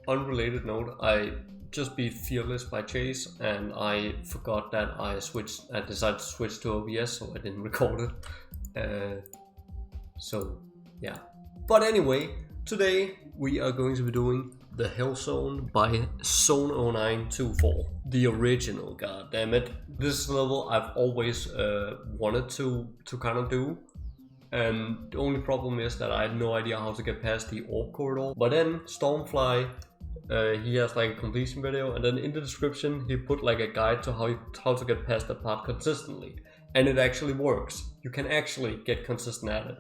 unrelated note, I just beat Fearless by Chase, and I forgot that I decided to switch to OBS, so I didn't record it. So yeah. But anyway, today we are going to be doing the Hell Zone by Sohn0924, the original. God damn it! This level I've always wanted to kind of do. And the only problem is that I had no idea how to get past the orb corridor. But then Stormfly, he has like a completion video, and then in the description he put like a guide to how to get past that part consistently. And it actually works. You can actually get consistent at it.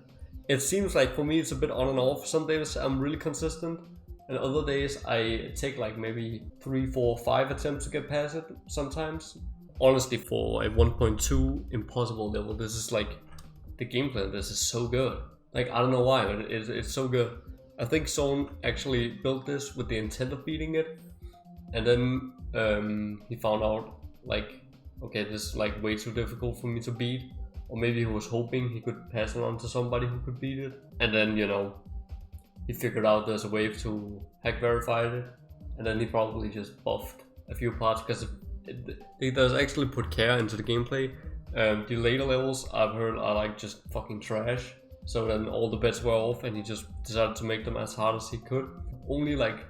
It seems like for me it's a bit on and off. Some days I'm really consistent, and other days I take like maybe 3, 4, 5 attempts to get past it sometimes. Honestly, for a 1.2 impossible level, this is like, the gameplay of this is so good. Like, I don't know why, but it's so good. I think Sohn actually built this with the intent of beating it, and then he found out like, okay, this is like way too difficult for me to beat, or maybe he was hoping he could pass it on to somebody who could beat it, and then, you know, he figured out there's a way to hack verify it, and then he probably just buffed a few parts, because it does actually put care into the gameplay. The later levels I've heard are like just fucking trash, so then all the bets were off and he just decided to make them as hard as he could. Only like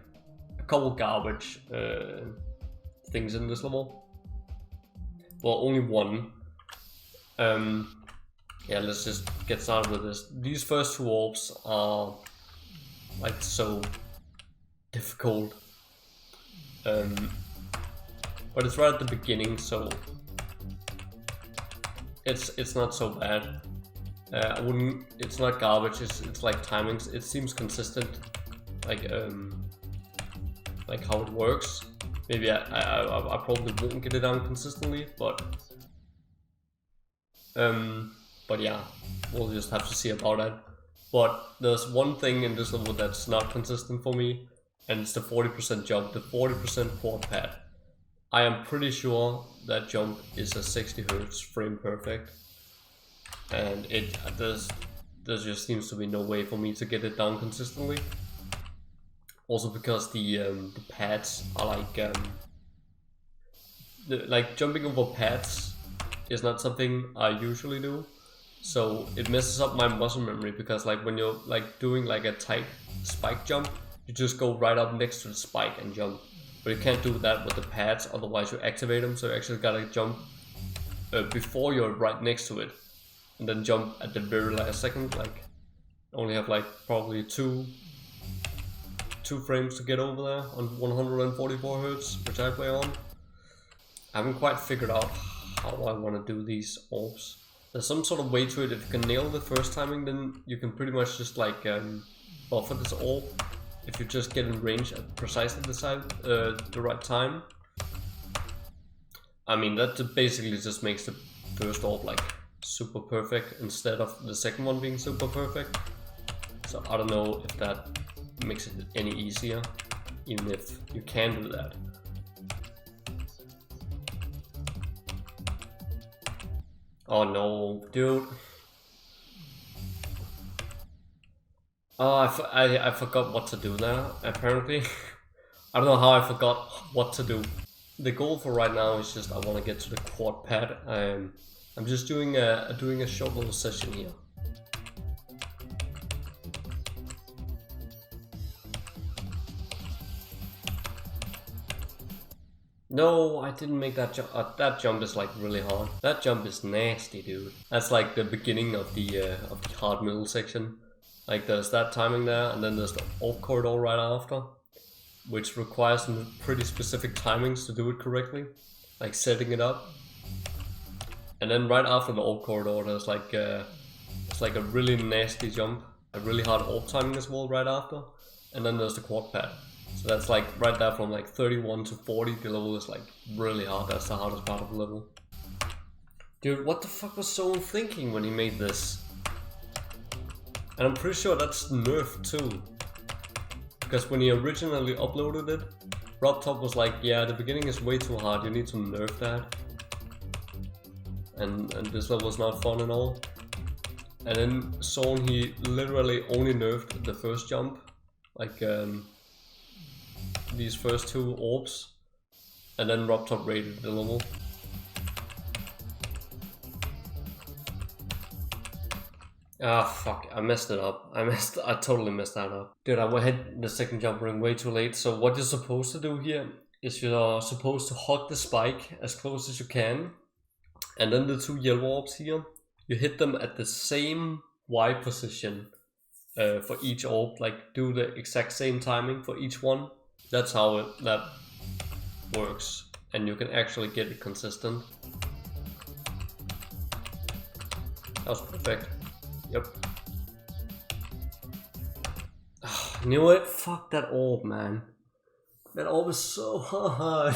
a couple garbage things in this level. Well, only one. Yeah, let's just get started with this. These first 2 orbs are like so difficult, but it's right at the beginning, so it's not so bad. I wouldn't. It's not garbage. It's like timings. It seems consistent, like how it works. Maybe I probably won't get it down consistently, but yeah, we'll just have to see about that. But there's one thing in this level that's not consistent for me, and it's the 40% jump, the 40% quad pad. I am pretty sure that jump is a 60 Hz frame perfect, and there just seems to be no way for me to get it down consistently. Also because the pads are like jumping over pads is not something I usually do, so it messes up my muscle memory, because like when you're like doing like a tight spike jump, you just go right up next to the spike and jump. But you can't do that with the pads, otherwise you activate them, so you actually gotta jump before you're right next to it, and then jump at the very last second. Like, only have like probably two frames to get over there on 144 Hz, which I play on. I haven't quite figured out how I want to do these orbs. There's some sort of way to it. If you can nail the first timing, then you can pretty much just like buffer this orb. If you just get in range at precisely the right time. I mean, that basically just makes the first orb like super perfect instead of the second one being super perfect. So I don't know if that makes it any easier, even if you can do that. Oh no, dude. Oh, I forgot what to do now, apparently. I don't know how I forgot what to do. The goal for right now is just I want to get to the quad pad. I'm just doing a short little session here. No, I didn't make that jump. That jump is like really hard. That jump is nasty, dude. That's like the beginning of the hard middle section. Like there's that timing there, and then there's the orb corridor right after, which requires some pretty specific timings to do it correctly, like setting it up. And then right after the orb corridor, there's like it's like a really nasty jump, a really hard orb timing as well right after, and then there's the quad pad. So that's like right there from like 31 to 40. The level is like really hard. That's the hardest part of the level. Dude, what the fuck was Sohn thinking when he made this? And I'm pretty sure that's nerfed too. Because when he originally uploaded it, RobTop was like, yeah, the beginning is way too hard, you need to nerf that. And this level is not fun at all. And then Sohn, he literally only nerfed the first jump. Like, these first 2 orbs, and then Rob top rated the level. Ah, fuck, I messed it up. I totally messed that up. Dude, I hit the second jump ring way too late. So what you're supposed to do here is you're supposed to hug the spike as close as you can. And then the 2 yellow orbs here, you hit them at the same Y position for each orb. Like, do the exact same timing for each one. That's how that works. And you can actually get it consistent. That was perfect. Yep. Oh, knew it. Fuck that orb, man. That orb is so hard.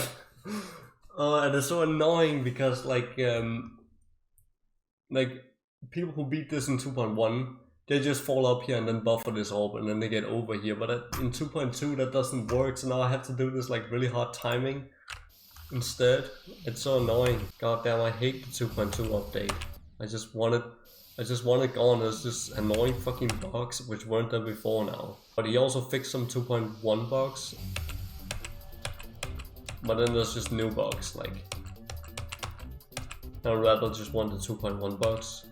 And it's so annoying because like people who beat this in 2.1, they just fall up here and then buffer this orb and then they get over here. But in 2.2 that doesn't work, so now I have to do this like really hard timing instead. It's so annoying. God damn, I hate the 2.2 update. I just want it gone. There's just annoying fucking bugs which weren't there before now. But he also fixed some 2.1 bugs. But then there's just new bugs, like I rather just want the 2.1 bugs.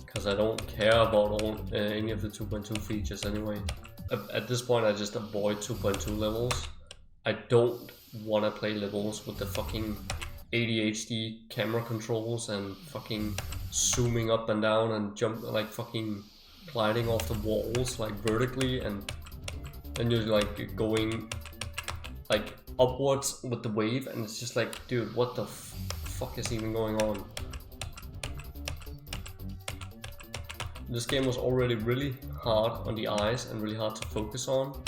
Because I don't care about any of the 2.2 features anyway. At this point I just avoid 2.2 levels. I don't want to play levels with the fucking ADHD camera controls and fucking zooming up and down and jump like fucking gliding off the walls like vertically, and then you're like going like upwards with the wave, and it's just like, dude, what the fuck is even going on? This game was already really hard on the eyes and really hard to focus on,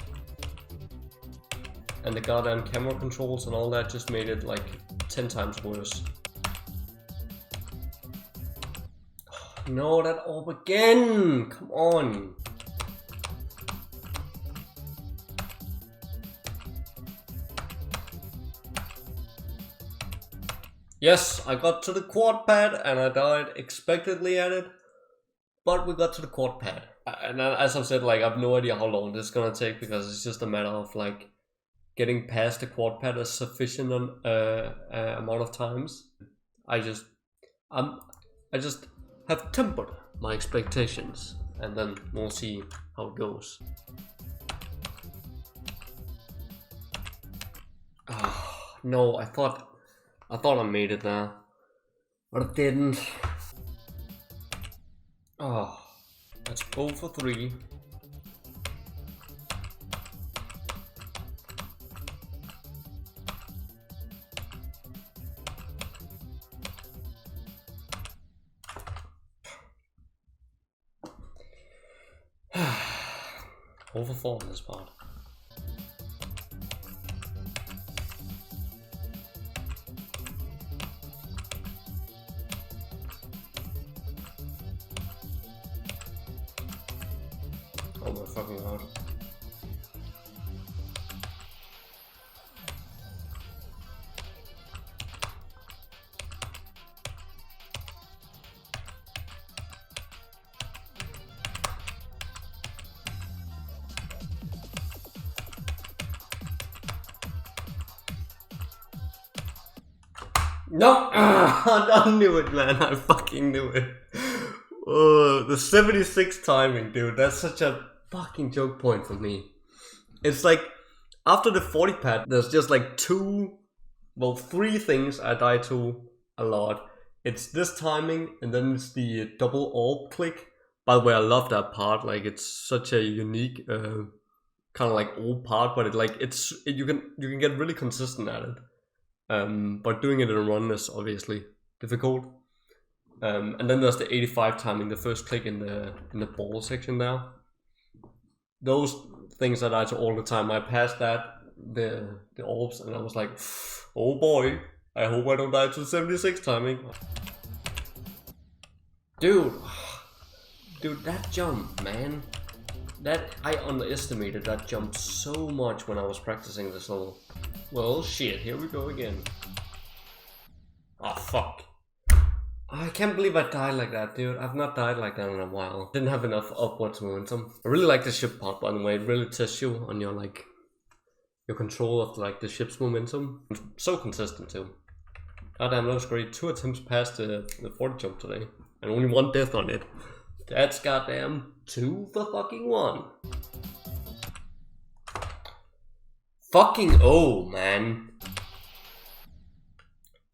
and the goddamn camera controls and all that just made it like 10 times worse. No, that orb again! Come on! Yes, I got to the quad pad and I died expectedly at it, but we got to the quad pad. And as I've said, like, I have no idea how long this is gonna take because it's just a matter of like getting past the quad pad a sufficient amount of times. I just have tempered my expectations, and then we'll see how it goes. No, I thought I made it there, but I didn't. Oh, that's 0 for 3. Over 4 in this part. Oh my fucking god. No! I knew it, man. I fucking knew it. Oh, the 76 timing, dude. That's such a fucking joke point for me. It's like, after the 40 pad, there's just like 3 things I die to a lot. It's this timing, and then it's the double orb click. By the way, I love that part. Like, it's such a unique, kind of like old part, but you can get really consistent at it. But doing it in a run is obviously difficult. And then there's the 85 timing, the first click in the ball section there. Those things I die to all the time. I passed that, the orbs, and I was like, oh boy, I hope I don't die to 76 timing. Dude, that jump, man. I underestimated that jump so much when I was practicing this level. Well, shit, here we go again. Oh, fuck. I can't believe I died like that, dude. I've not died like that in a while. Didn't have enough upwards momentum. I really like the ship part, by the way. It really tests you on your like your control of like the ship's momentum. It's so consistent too. Goddamn, that was great. 2 attempts past the 40 jump today, and only 1 death on it. That's goddamn 2 for fucking 1. Fucking oh, man.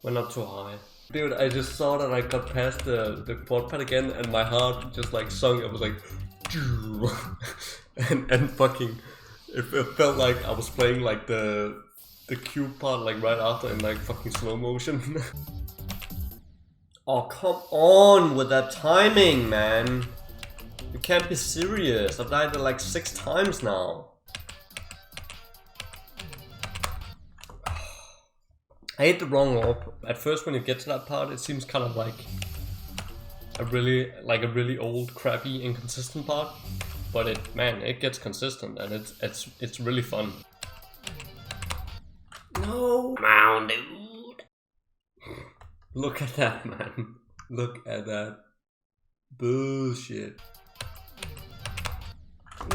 Went up too high. Dude, I just saw that I got past the quad pad again, and my heart just like sung. It was like, and fucking, it felt like I was playing like the cube part like right after in like fucking slow motion. Oh, come on with that timing, man. You can't be serious. I've died like 6 times now. I hit the wrong orb. At first when you get to that part, it seems kind of like a really old, crappy, inconsistent part. But it gets consistent, and it's really fun. No! Come on, dude! Look at that, man. Look at that. Bullshit.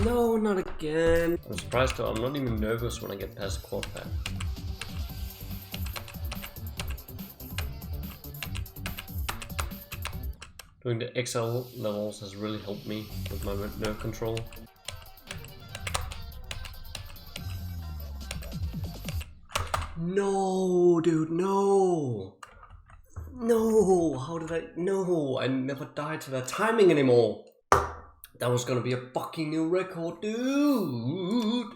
No, not again. I'm surprised though, I'm not even nervous when I get past the quad pad. Doing the XL levels has really helped me with my nerve control. No, dude, no! No, how did I? No, I never died to that timing anymore. That was gonna be a fucking new record, dude!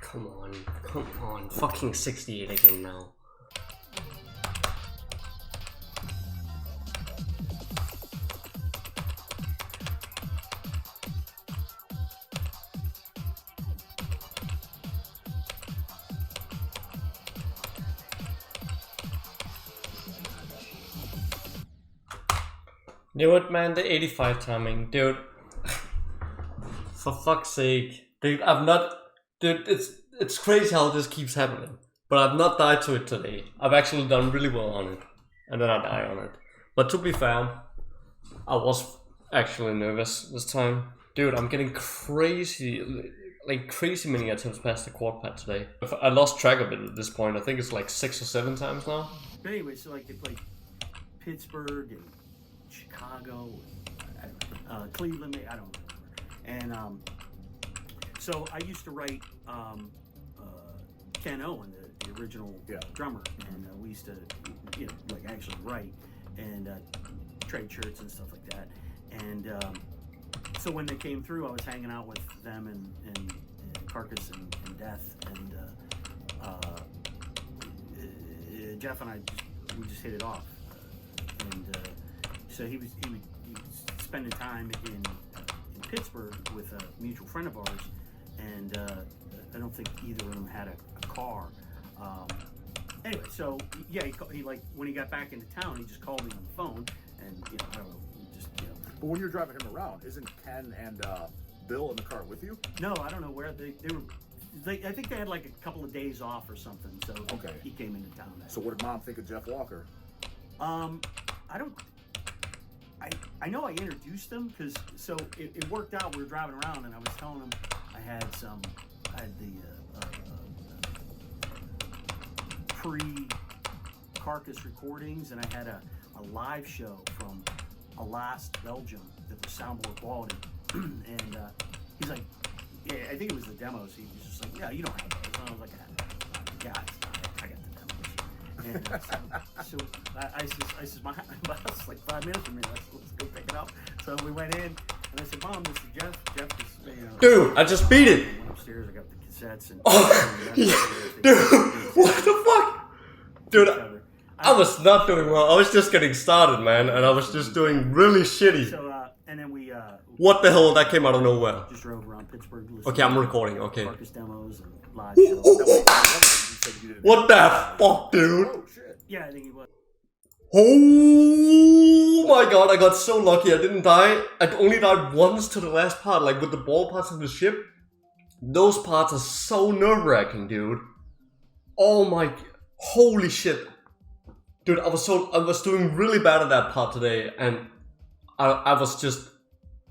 Come on, fucking 68 again now. You know what, man, the 85 timing, dude. For fuck's sake. Dude, it's crazy how this keeps happening, but I've not died to it today. I've actually done really well on it, and then I die on it. But to be fair, I was actually nervous this time. Dude, I'm getting crazy many attempts past the quad pad today. I lost track of it at this point. I think it's like 6 or 7 times now. But anyway, so like they played Pittsburgh and Chicago, and, Cleveland, I don't remember. And so I used to write Ken Owen, the original drummer, and we used to, like actually write and trade shirts and stuff like that. And so when they came through, I was hanging out with them and Carcass and Death, and Jeff and we just hit it off. And so he was spending time in Pittsburgh with a mutual friend of ours, and I don't think either of them had a car. Anyway, so yeah, he like when he got back into town, he just called me on the phone, and I don't know, But when you're driving him around, isn't Ken and Bill in the car with you? No, I don't know where they were. I think they had like a couple of days off or something, so he came into town. So what did Mom think of Jeff Walker? I know I introduced him because it worked out. We were driving around and I was telling him I had the pre-Carcass recordings, and I had a live show from Aalst, Belgium that was soundboard quality. And he's like, yeah, I think it was the demos. He was just like, yeah, you don't have those. And I was like, yeah, I got the demos. And so I said, my house is like 5 minutes from me. Let's go pick it up. So we went in, and I said, Mom, this is Jeff. Jeff is, Dude, I just beat it. I went upstairs. I got the cassettes and. Dude, what the fuck? Dude, I was not doing well. I was just getting started, man, and I was just doing really shitty. So and then we. What the hell? That came out of nowhere. Just drove around Pittsburgh. Okay, I'm recording. Okay. Carcass demos and live shows. What the fuck, dude? Oh shit! Yeah, I think he was. Oh my god, I got so lucky. I didn't die. I only died once to the last part, like with the ball parts of the ship. Those parts are so nerve-wracking, dude. Oh my, holy shit. Dude, I was doing really bad at that part today, and I was just,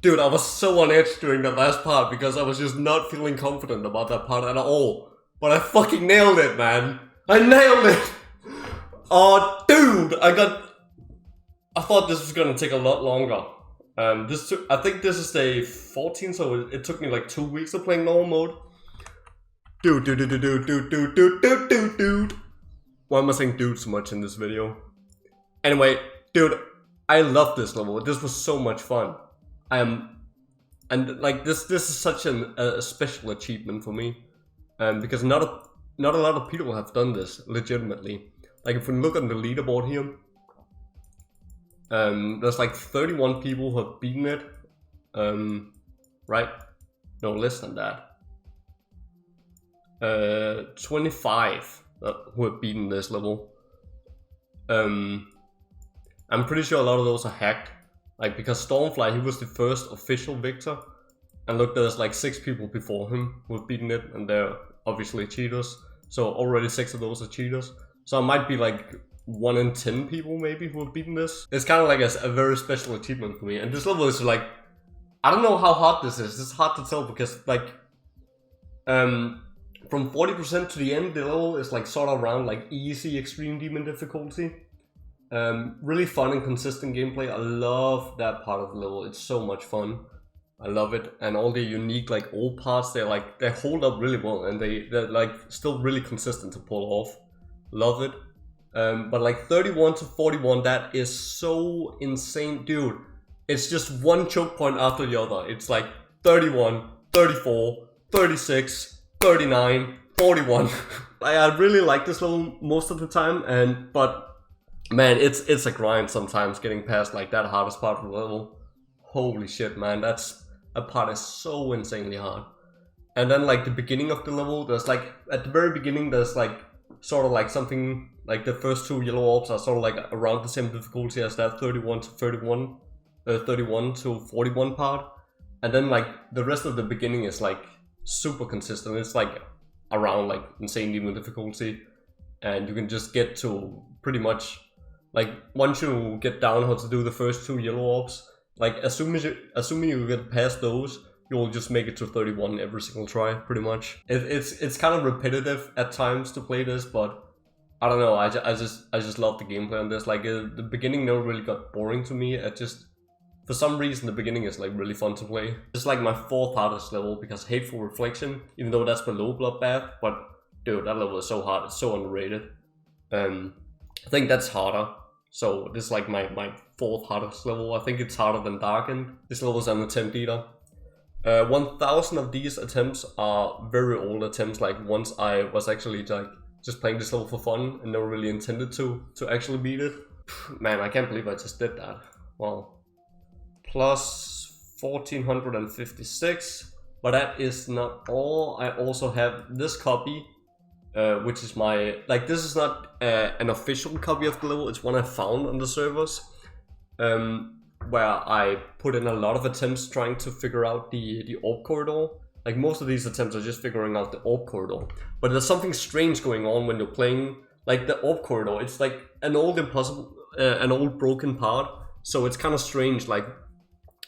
dude, I was so on edge during the last part because I was just not feeling confident about that part at all. But I fucking nailed it, man. I nailed it. Oh, dude, I thought this was gonna take a lot longer. I think this is day 14, so it took me like 2 weeks of playing normal mode. Dude. Why am I saying dude so much in this video? Anyway, dude, I love this level. This was so much fun. And like this is such a special achievement for me, because not a lot of people have done this legitimately. Like if we look on the leaderboard here, there's like 31 people who have beaten it, right? No, less than that. 25 who have beaten this level. I'm pretty sure a lot of those are hacked. Like because Stormfly, he was the first official victor, and look, there's like 6 people before him who have beaten it, and they're obviously cheaters. So already 6 of those are cheaters. So I might be like 1 in 10 people maybe who have beaten this. It's kind of like a very special achievement for me. And this level is like, I don't know how hard this is. It's hard to tell because like, from 40% to the end, the level is like sort of around like easy extreme demon difficulty. Really fun and consistent gameplay. I love that part of the level. It's so much fun. I love it, and all the unique like old parts, they hold up really well, and they're like still really consistent to pull off. Love it. But like 31 to 41, that is so insane, dude. It's just one choke point after the other. It's like 31, 34, 36, 39, 41. I really like this level most of the time, but man, it's a grind sometimes getting past like that hardest part of the level. Holy shit, man, that part is so insanely hard. And then like the beginning of the level, there's like at the very beginning there's like sort of like something like the first 2 yellow orbs are sort of like around the same difficulty as that 31 to 41 part. And then like the rest of the beginning is like super consistent. It's like around like insane demon difficulty, and you can just get to pretty much like once you get down how to do the first 2 yellow orbs, like assuming you get past those, you'll just make it to 31 every single try, pretty much. It's kind of repetitive at times to play this, but I don't know. I just love the gameplay on this. Like the beginning never really got boring to me. For some reason the beginning is like really fun to play. It's like my 4th hardest level because Hateful Reflection, even though that's below Bloodbath, but dude, that level is so hard. It's so underrated. I think that's harder. So this is like my 4th hardest level. I think it's harder than Darkened. This level is an attempt eater. 1000 of these attempts are very old attempts. Like once I was actually like just playing this level for fun and never really intended to actually beat it. Man, I can't believe I just did that. Wow. Plus 1456, but that is not all. I also have this copy, which is my, like this is not an official copy of the level, it's one I found on the servers, where I put in a lot of attempts trying to figure out the orb corridor. Like most of these attempts are just figuring out the orb corridor, but there's something strange going on when you're playing like the orb corridor. It's like an old broken part, so it's kind of strange. Like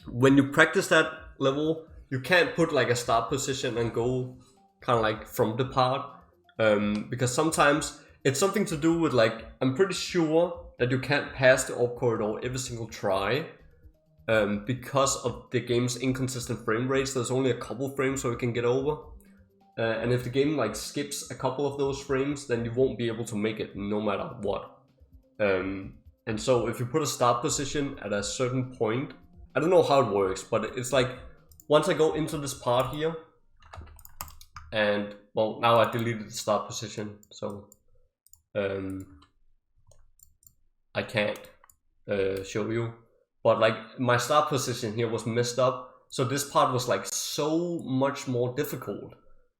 when you practice that level, you can't put like a start position and go kind of like from the part, because sometimes it's something to do with like, I'm pretty sure that you can't pass the orb corridor every single try, because of the game's inconsistent frame rates. There's only a couple frames so you can get over, and if the game like skips a couple of those frames, then you won't be able to make it no matter what. And so if you put a start position at a certain point, I don't know how it works, but it's like once I go into this part here, and well, now I deleted the start position, so I can't show you, but like my start position here was messed up, so this part was like so much more difficult.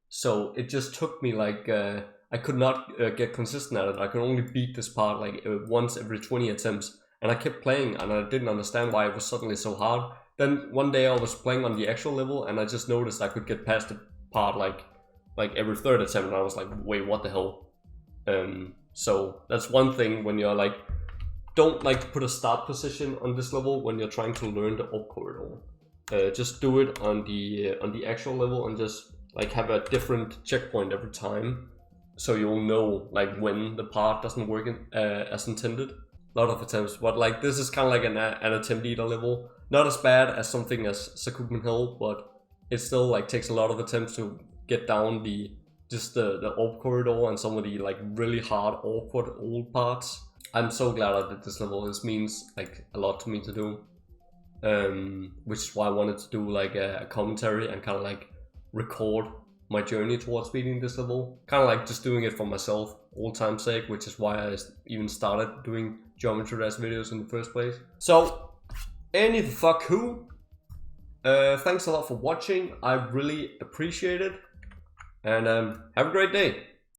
So it just took me like I could not get consistent at it. I could only beat this part like once every 20 attempts. And I kept playing and I didn't understand why it was suddenly so hard. Then one day I was playing on the actual level and I just noticed I could get past the part like every 3rd attempt, and I was like, wait, what the hell? So that's one thing when you're like, don't like to put a start position on this level when you're trying to learn the up corridor. Just do it on the actual level and just like have a different checkpoint every time, so you'll know like when the part doesn't work as intended. A lot of attempts, but like this is kind of like an attempt eater level. Not as bad as something as Sakubin Hill, but it still like takes a lot of attempts to get down the orb corridor and some of the like really hard, awkward old parts. I'm so glad I did this level. This means like a lot to me to do, which is why I wanted to do like a commentary and kind of like record my journey towards beating this level. Kind of like just doing it for myself, old time's sake, which is why I even started doing Geometry Dash videos in the first place. So, any the fuck who, thanks a lot for watching. I really appreciate it, and have a great day.